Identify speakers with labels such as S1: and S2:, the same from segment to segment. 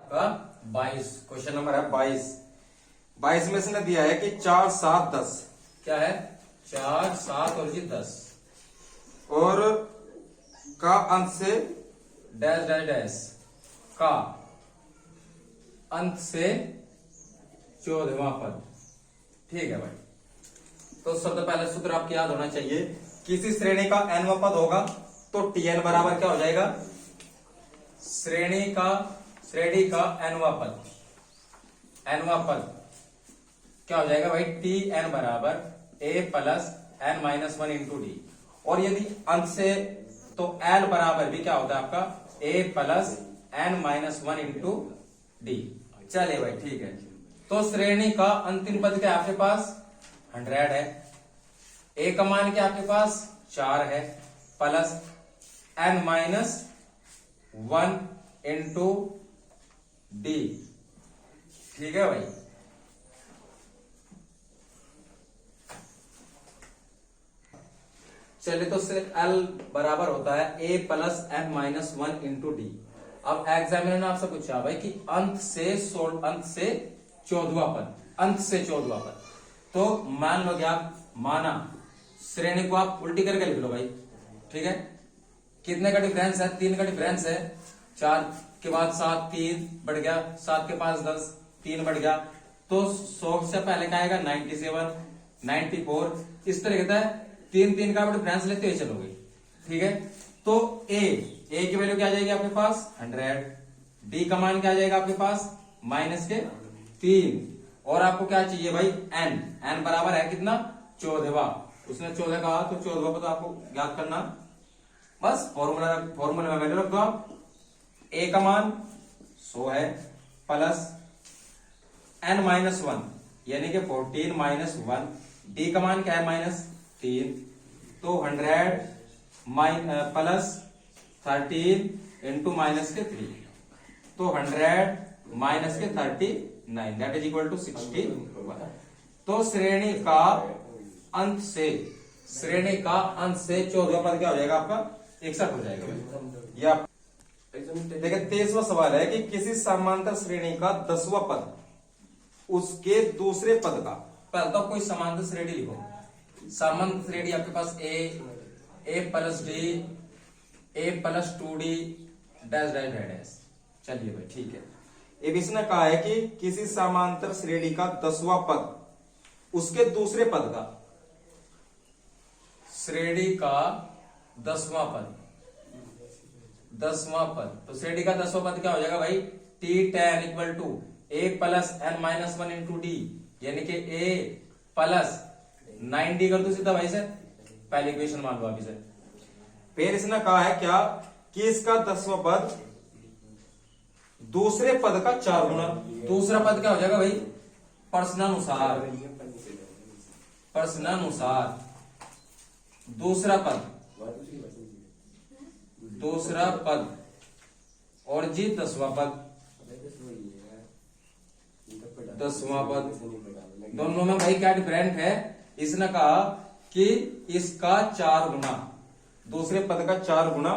S1: का 22। Question number है 22। 22 में इसने दिया है कि 4 7 10 क्या है 4 7 और जी 10 और का अंत से डैश डैश डैश का अंत से 14वां पद। ठीक है भाई, तो सबसे पहले सूत्र आपको याद होना चाहिए, किसी श्रेणी का nवां पद होगा तो tn बराबर क्या हो जाएगा, श्रेणी का nवां पद क्या हो जाएगा भाई, tn बराबर a plus n minus 1 into D. और यदि अंत से तो l बराबर भी क्या होता है आपका a plus n minus 1 into D. चलिए भाई ठीक है, तो श्रेणी का अंतिम पद क्या है आपके पास 100 है, a का मान क्या आपके पास 4 है plus n minus 1 into D. ठीक है भाई, चलिए तो L बराबर होता है a plus n minus 1 into D. अब एग्जामिनर ने आपसे पूछा भाई कि अंत से 14वां पद, तो मान लो क्या माना श्रेणी को आप उल्टी करके लिख लो भाई। ठीक है, कितने का डिफरेंस है 3 का डिफरेंस है, 4 के बाद 7 3 बढ़ गया, 7 के पास 10 3 बढ़ गया, तो 100 से पहले क्या आएगा 97 94, इस तरीके से 3 का डिफरेंस लेते हुए चलोगे। ठीक है, तो a की वैल्यू क्या आ जाएगी आपके पास 100, d का मान क्या आ जाएगा आपके पास माइनस के 3, और आपको क्या चाहिए भाई n बराबर है कितना 14वां। उसने 14 कहा तो 14वां को तो आपको याद करना, बस फॉर्मूला में वैल्यू रख दो आप। a का मान 100 है प्लस n माइनस 1 यानी कि 14 माइनस 1, d का मान क्या है -3, तो 100 प्लस 13 इंटू माइनस के 3, तो 100 माइनस के 39 दैट इज इक्वल टू 61। तो श्रेणी का अंत से 14वां पद क्या हो जाएगा आपका 61 हो जाएगा। या देखिए 23वां सवाल है कि किसी समांतर श्रेणी का 10वां पद उसके दूसरे पद का, पहले तो कोई समांतर श्रेणी लिखो, समांतर श्रेणी आपके पास a plus D a plus 2d dash dash dash. चलिए भाई ठीक है, अब इसने कहा है कि किसी समांतर श्रेणी का 10वां पद उसके दूसरे पद का, श्रेणी का 10वां पद, तो श्रेणी का 10वां पद क्या हो जाएगा भाई t10 equal to a plus n minus 1 into d, यानी कि a प्लस 9d कर दो सीधा भाई से, पहली इक्वेशन मान लो अभी से। फिर इसने कहा है क्या कि इसका 10वां पद दूसरे पद का 4 गुना, दूसरा पद क्या हो जाएगा भाई प्रश्नानुसार दूसरा पद और जी 10वां पद, दोनों में भाई क्या डिफरेंट है, इसने कहा कि इसका 4 गुना, दूसरे पद का 4 गुना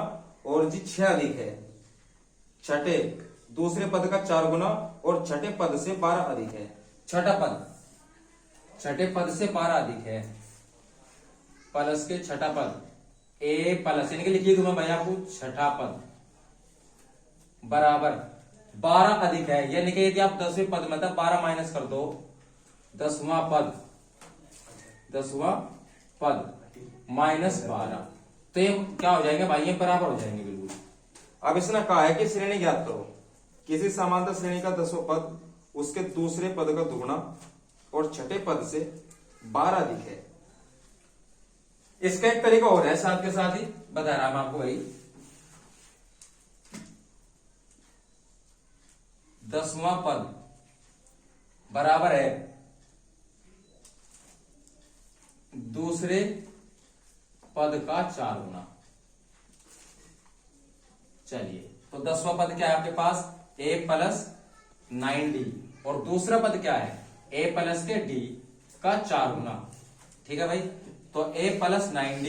S1: और जी 6 अधिक है, छठे दूसरे पद का 4 गुना और छठे पद से 12 अधिक है, छठे पद से 12 अधिक है, प्लस के छठा पद a प्लस यानी कि लिखिए दूंगा भाई आपको छठा पद बराबर 12 अधिक है, यानी कि यदि आप 10वें पद में 12 माइनस कर दो 10वां पद माइनस 12, तो ये क्या हो जाएंगे भाई ये बराबर हो जाएंगे बिल्कुल। अब इसने कहा है कि श्रेणी ज्ञात करो, किसी समांतर श्रेणी का 10वां पद उसके दूसरे पद का दुगुना और छठे पद से 12 अधिक है। इसका एक तरीका और है, साथ के साथ ही बता रहा मैं आपको भाई, 10वां पद बराबर है दूसरे पद का 4 गुना। चलिए तो 10वां पद क्या है आपके पास a प्लस 9d और दूसरा पद क्या है a प्लस के d का 4 गुना। ठीक है भाई, तो a प्लस 9d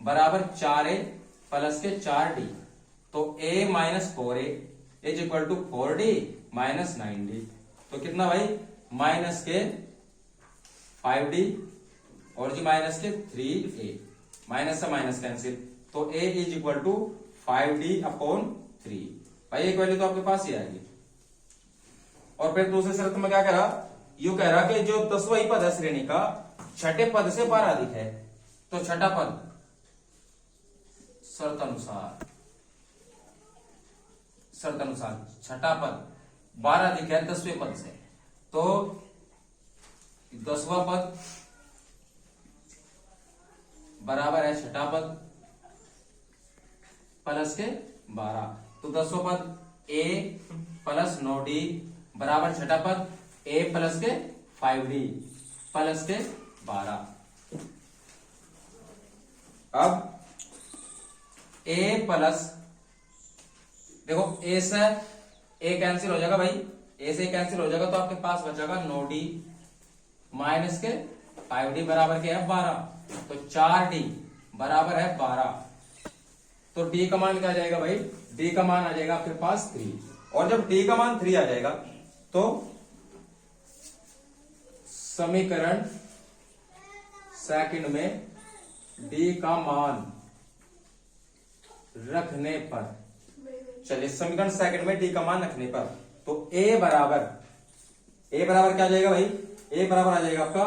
S1: बराबर 4a प्लस के 4d, तो a minus 4a is equal to 4d minus 9d। तो कितना भाई, माइनस के 5d और जी माइनस के 3a, माइनस से माइनस कैंसिल, तो a is equal to 5d upon 3। भाई एक वैल्यू तो आपके पास ही आएगी। और फिर दूसरी शर्त में क्या कह रहा, यू कह रहा कि जो 10वां ही पद है श्रेणी का छठे पद से 12 अधिक है, तो छठा पद शर्त अनुसार छठा पद 12 अधिक है 10वें पद से, तो 10वां पद बराबर है छठा पद प्लस के 12। तो 10वां पद a प्लस 9d बराबर छठा पद a प्लस के 5d प्लस के 12। अब a प्लस, देखो a से a कैंसिल हो जाएगा भाई, a से कैंसिल हो जाएगा, तो आपके पास बचेगा 9d माइनस के 5d बराबर क्या है 12, तो 4d बराबर है 12। तो d का मान क्या आ जाएगा भाई, d का मान आ जाएगा आपके पास 3। और जब d का मान 3 आ जाएगा तो समीकरण सेकंड में d का मान रखने पर, चलिए समीकरण सेकंड में d का मान रखने पर, तो a बराबर क्या आ जाएगा भाई, a बराबर आ जाएगा आपका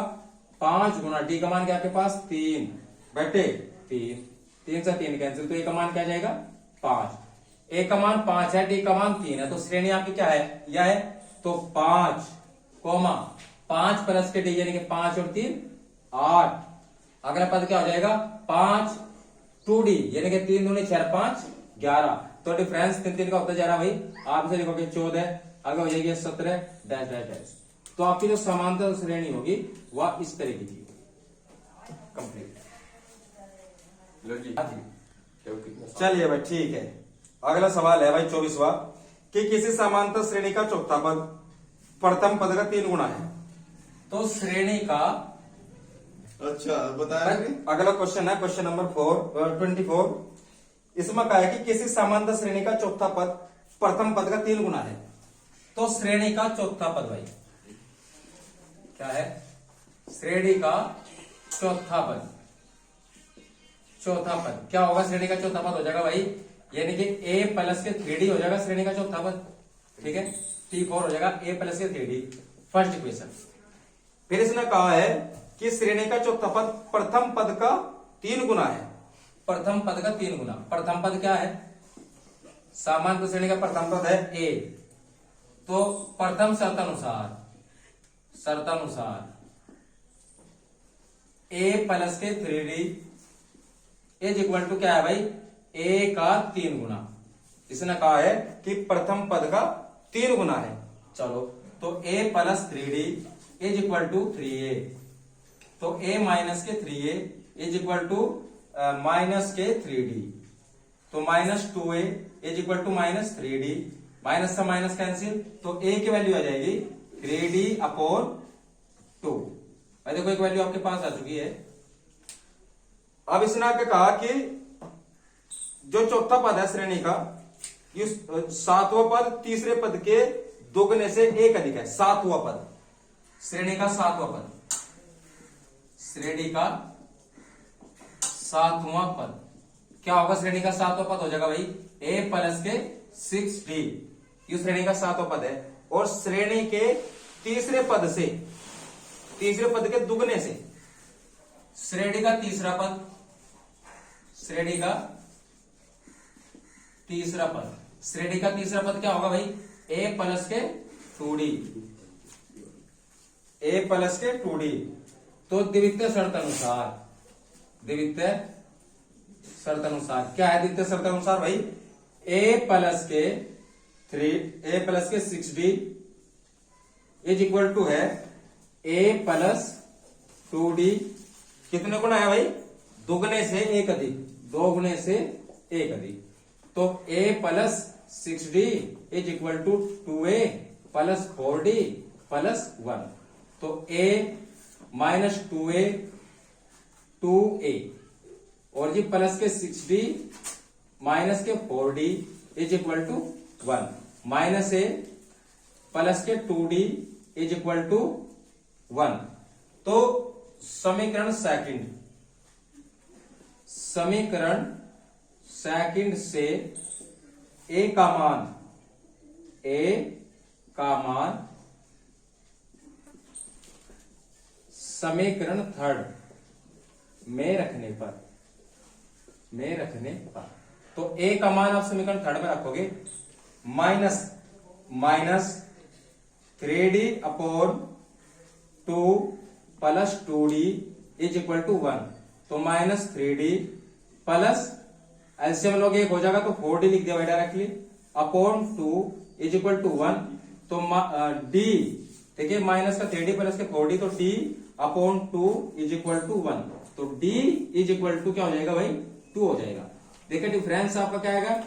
S1: 5 गुना d का मान क्या आपके पास 3 बेटे 3 से 3 कैंसिल, तो a का मान क्या आ जाएगा 5। a का मान 5 है, d का मान 3 है, तो श्रेणी आपकी क्या है, यह है। तो 5 कोमा 5 प्लस के d यानी कि 5 और 3 8। अगला पद क्या हो जाएगा 5 2d यानी कि 3 दूनी 4 5 11। तो डिफरेंस 3 का होता जा रहा भाई, आप इसे लिखोगे 14, आगे हो जाएगी 17 डैश डैश डैश। तो आपकी जो समांतर श्रेणी होगी वह इस तरीके की कंप्लीट। चलिए भाई ठीक है, अगला सवाल है भाई 24वां कि किसी समांतर श्रेणी का चौथा पद प्रथम पद का 3 गुना है। तो श्रेणी का,
S2: अच्छा बताया।
S1: अगला क्वेश्चन है क्वेश्चन नंबर 24। इसमें कहा है कि किसी समांतर श्रेणी का चौथा पद प्रथम पद का 3 गुना है। तो श्रेणी का चौथा पद भाई क्या है, श्रेणी का चौथा पद क्या होगा, श्रेणी का चौथा पद हो जाएगा भाई यानी कि a प्लस के 3d हो जाएगा श्रेणी का चौथा पद, ठीक है। T4 हो जाएगा a प्लस के 3d, फर्स्ट इक्वेशन। फिर इसने कहा है कि श्रेणी का चौथा पद प्रथम पद का 3 गुना है। प्रथम पद का 3 गुना, प्रथम पद क्या है, सामान्य श्रेणी का प्रथम पद है a, तो प्रथम शर्त अनुसार a प्लस के 3d इज इक्वल टू क्या है भाई, a का 3 गुना। इसने कहा है कि प्रथम पद का 3 गुना है। चलो तो a plus 3d is equal to 3a, तो a माइनस के 3a is equal to minus के 3d, तो minus 2a is equal to minus 3d, minus से माइनस कैंसिल, तो a की वैल्यू आ जाएगी 3d अपॉन 2। देखो एक वैल्यू आपके पास आ चुकी है। अब इसने आगे कहा कि जो चौथा पद है श्रेणी का, ये 7वां पद तीसरे पद के दोगुने से 1 अधिक है। 7वां पद, श्रेणी का 7वां पद, श्रेणी का 7वां पद क्या होगा, श्रेणी का 7वां पद हो जाएगा भाई a प्लस के 6d, ये श्रेणी का 7वां पद है। और श्रेणी के तीसरे पद के दुगने से श्रेणी का तीसरा पद, श्रेणी का तीसरा पद क्या होगा भाई, a प्लस के 2d, a प्लस के 2d। तो द्वितीय शर्त अनुसार क्या है, द्वितीय शर्त अनुसार भाई a प्लस के 6d इज इक्वल टू है a प्लस 2d, कितने गुना है भाई, दोगुने से 1 अधिक, 2 गुने से 1 अधिक। तो a plus 6d is equal to 2a plus 4d plus 1, तो a माइनस 2a 2a और जी प्लस के 6d माइनस के 4d is equal to 1, minus a plus के 2d इज इक्वल टू 1। तो समीकरण सेकंड से a का मान समीकरण थर्ड में रखने पर तो a का मान आप समीकरण थर्ड में रखोगे minus 3d upon 2 plus 2d is equal to 1। तो माइनस 3d प्लस एलसीएम लोग एक हो जाएगा तो 4d लिख दिया directly upon 2 is equal to 1। तो d देखिए माइनस का 3d प्लस के 4d तो d upon 2 is equal to 1। तो d इज इक्वल टू क्या हो जाएगा भाई 2 हो जाएगा। देखिए डिफरेंस आपका क्या आएगा,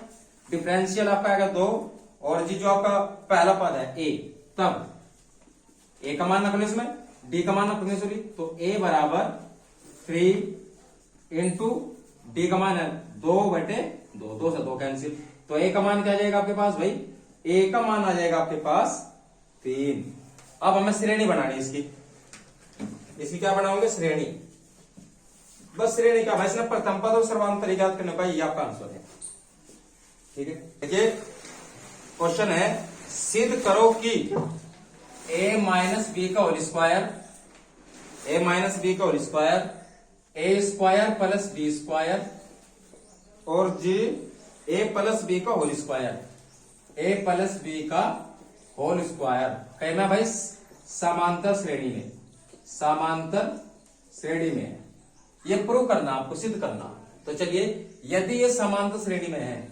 S1: डिफरेंशियल आपका आएगा 2 और जी जो आपका पहला पद है a, तब a का मान रखने इसमें d का मान रखने सॉरी तो a बराबर 3 इंटू d का मान है 2/2 2 से 2 कैंसिल। तो a का मान क्या आ जाएगा आपके पास भाई, a का मान आ जाएगा आपके पास 3। अब हमें श्रेणी बनानी इसकी क्या बनाओगे श्रेणी, बस श्रेणी का भाई इसमें प्रथम पद और सर्वांतर ज्ञात करने का ये आपका आंसर है। ठीक है, देखिए क्वेश्चन है सिद्ध करो कि a माइनस बी का whole square a square plus b square और जी a प्लस बी का होल स्क्वायर कहना भाई समांतर श्रेणी में ये प्रूव करना आपको, सिद्ध करना। तो चलिए यदि ये समांतर श्रेणी में है,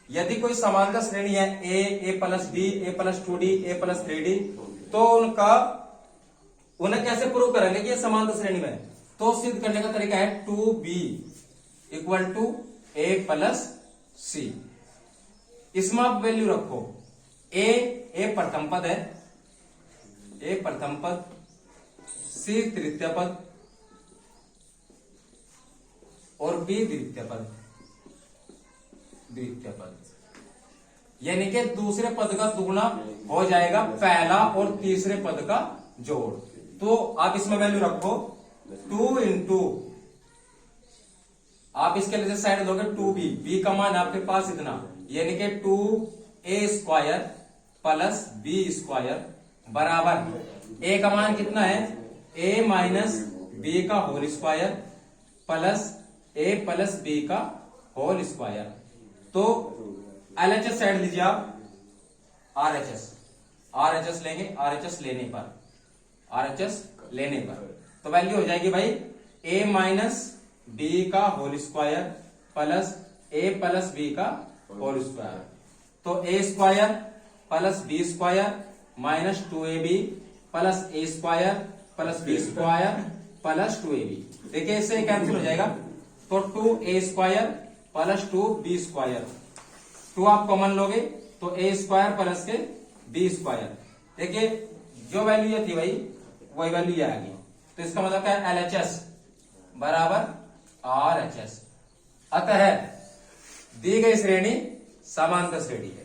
S1: यदि कोई समांतर श्रेणी है a plus b a plus 2d a plus 3d तो उन्हें कैसे प्रूव करेंगे कि ये समांतर श्रेणी में है। तो सिद्ध करने का तरीका है 2b इक्वल टू a प्लस c। इसमें आप वैल्यू रखो a प्रथम पद है, c तृतीय पद और b द्वितीय पद यानी कि दूसरे पद का दुगुना हो जाएगा पहला और तीसरे पद का जोड़। तो आप इसमें वैल्यू रखो 2 इंटू आप इसके लिए साइड दोगे 2b, b का मान आपके पास इतना यानी कि 2a square plus b square बराबर a का मान कितना है a माइनस b का whole square plus a plus b का होल स्क्वायर। तो LHS साइड लीजिए आप RHS लेंगे, RHS लेने पर तो वैल्यू हो जाएगी भाई a माइनस b का whole square plus a plus b का होल स्क्वायर। तो a square plus b square minus 2ab plus a square plus b square plus 2ab। देखिए इससे कैंसिल हो जाएगा तो 2a square plus 2b square 2 आप common लोगे तो a स्क्वायर प्लस के b स्क्वायर। देखिए जो वैल्यू ये थी भाई वही वैल्यू ये आ गई। तो इसका मतलब क्या है LHS बराबर RHS। अतः दी गई श्रेणी समांतर श्रेणी है।